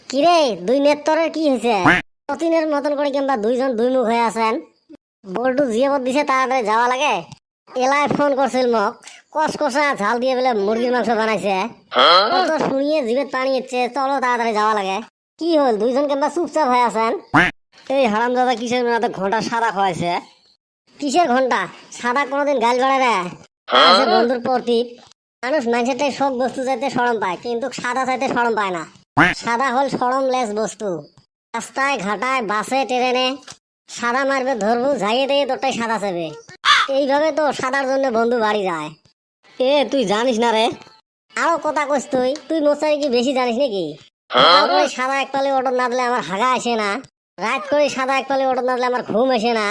কিরে দুই নেত্তরের কি হয়েছে? অতীনের মতন করে কিংবা দুইজন দুই মুখ হয়ে আছেন। বল্টু জিয়াবত দিছে তাড়াতাড়ি যাওয়া লাগে। এলায় ফোন করছিল মোক, কষকষা ঝাল দিয়ে বলে মুরগির মাংস বানাইছে। তো শুনিয়ে জিভে পানি হচ্ছে, চলো তাড়াতাড়ি যাওয়া লাগে। কি হল দুইজন কিংবা চুপচাপ হয়ে আছেন? এই হারামজাদা কিসের মেলাতে ঘন্টা সাদা খাওয়াইছে? কিসের ঘন্টা সাদা? কোনোদিন গাল বাড়াবে? আছে বন্ধুর প্রতীক। মানুষ মানুষেরটাই সব বস্তু চাইতে সরম পায়, কিন্তু সাদা চাইতে সরম পায় না। সাদা হল সরমলেস বস্তু। রাস্তায় ঘাটায় বাসে ট্রেনে সাদা মারবে ধরবো, যাইয়ে দিয়ে তোরটাই সাদা চাবে। এইভাবে তো সাদার জন্য বন্ধু বাড়ি যায়। এ তুই জানিস না রে? আরো কথা কইস তুই? তুই মোচারি কি বেশি জানিস নাকি? সকাল করে সাদা এক পালে অটো না দিলে আমার হাগা আসে না, রাত করে সাদা এক পালে অটো না দিলে আমার ঘুম আসে না।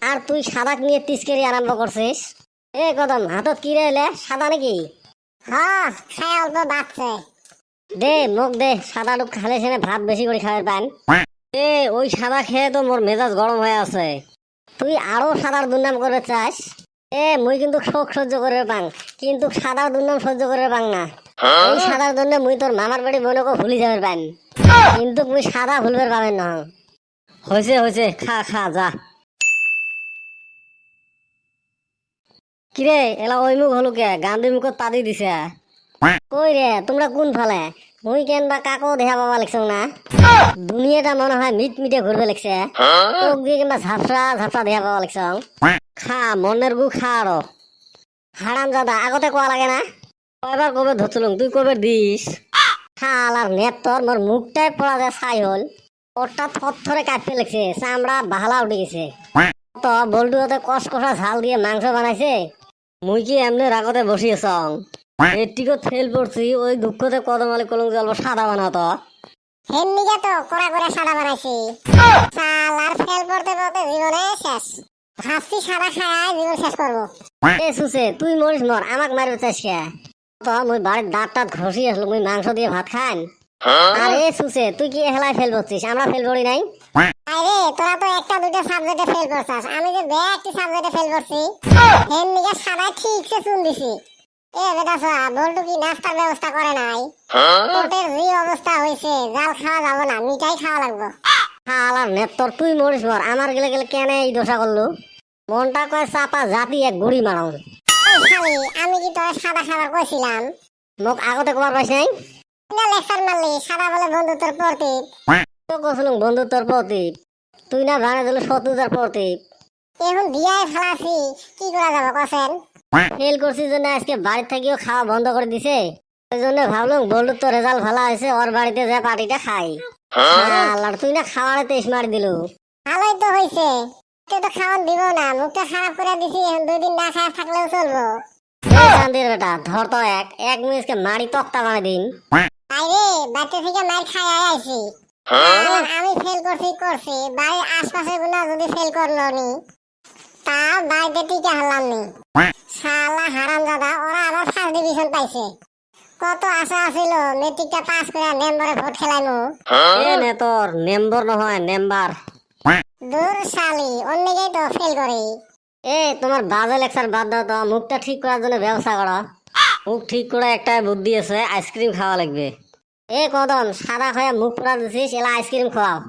আর তুই সাদা নিয়ে তিসকেরি আরম্ভ করছিস। এ কদম হাতত কি রে এলে? সাদা নাকি? হ্যাঁ খায় অল্প বাড়ছে। দে মুখ দে, সাদা টুক খালে সেনে ভাত বেশি করে খাওয়ার পান। এ ওই সাদা খেয়ে তো মোর মেজাজ গরম হয়ে আছে। তুই আরো সাদার দুর্নাম করবে চাস? এ মুই কিন্তু শোক সহ্য করে পাং, কিন্তু সাদার দুর্নাম সহ্য করে পাং না। এই সাদার জন্য মুই তোর মামার বাড়ি বোনকে ভুলি যাবে পান, কিন্তু মুই সাদা ভুলবে পাবেন না। হয়েছে হয়েছে, খা খা যা। কিরে এলা ওই মুখ হলু কে? গান্ধী মুখত পাদি দিছে। কই রে তোমরা কোন ফালে? মুই কেন বা কাকো দেখা পাবা লাগছ না? দুনিয়াটা মনে হয় মিট মিটে ঘুরবে লাগছে। চোখ দিয়ে কিংবা ঝাপসা ঝাপসা দেখা পাবা লাগছ। খা মনের গু খা। আরো হারাম দাদা আগতে কোয়া লাগে না? কয়বার কবে ধরছিলুম, তুই কবে দিস? খাল আর নেট তোর মোর মুখটাই পড়া যায় ছাই হল। ওরটা থরথরে কাটতে লাগছে, চামড়া বাহালা উঠে গেছে। তো বল্টু হতে কষকষা ঝাল দিয়ে মাংস বানাইছে। মুই কি এমনি রাগতে বসিয়েছ? এটিকে ফেল পড়ছি, ওই দুঃখতে কদমালে কলম জল সাদা বানাতো। হেমনিকে তো কড়া করে সাদা বানাইছি। চাল আর ফেল পড়তে পড়তে জীবনে শেষ। ভাবছি সাদা খায় জীবন শেষ করবো। এ সুসে তুই মরিস মর, আমাক মারবে চাস কে? তো মুই বাড়ির দাঁত টাত ঘষি আসলো, মুই মাংস দিয়ে ভাত খান। আর এ সুসে তুই কি হেলায় ফেল পড়ছিস? আমরা ফেল পড়ি নাই। আরে তোরা তো একটা দুটো সাবজেক্টে ফেল করছাস, আমি যে একটি সাবজেক্টে ফেল করছি। হেমনিকে সাদা ঠিকছে চুন দিছি। এ বেটা সাহা, বল্টু কি নাস্তার ব্যবস্থা করে নাই? পেটের যে অবস্থা হয়েছে, জাল খাওয়া যাবো না, মিঠাই খাওয়া লাগবো। খাল আর নেত্তর তুই মরিস মর, আমার গেলে গেলে কেন এই দশা করলু? মনটা কয় চাপা জাতি এক গুড়ি মারাও। ওই শালি, আমি কি তোরা সাদা খাবার কইছিলাম? মোক আগতে কবার পাইস নাই? না লেকচার মারলি, সাদা বলে বন্ধুত্বের প্রতীক। তো কছিলুম বন্ধুত্বর প্রতীক, তুই না জানে দিল শত্রুতার প্রতীক। এখন বিয়ায় ফালাছি, কি করা যাবে কছেন? ফেল করছিস জন্য আজকে বাড়ি থেকেও খাওয়া বন্ধ করে দিছে। ওই জন্য ভাবলাম বল্টুর তো রেজাল্ট ভালো হয়েছে, ওর বাড়িতে যা পার্টিটা খাই। আল্লাহ তুই না খাওয়ারে তেইশ মারি দিলু। ভালোই তো হয়েছে, তো খাওয়ান দিব না, মুখটা খারাপ করে দিছি। এখন 2 দিন না খাওয়া থাকলেও চলবো। চান্দির বেটা ধর তো এক এক মিনিটকে মারি তক্তা বানাই দিন। আরে বাড়িতে থেকে মার খাই আইছি। আমি ফেল করছি, বাড়ির আশপাশের গুলা যদি ফেল করলো নি, তা বাড়িতে টিকে হারলাম নি। শালা হারাম দাদা, ওরা আবার ফার্স্ট ডিভিশন পাইছে। কত আশা আছিল মেট্রিকটা পাস করে নেম্বরে ভোট খেলাইমু। এ নে তোর নেম্বর নহয় নেম্বার। দূর শালি, অন্যকেই তো ফেল করি। এ তোমার বাজে লেকচার বাদ দাও তো, মুখটা ঠিক করার জন্য ব্যবস্থা করো। মুখ ঠিক করে একটা বুদ্ধি আছে, আইসক্রিম খাওয়া লাগবে। এ কদম সাদা খায়া মুখ পুরা দিছিস, এলা আইসক্রিম খাওয়াও।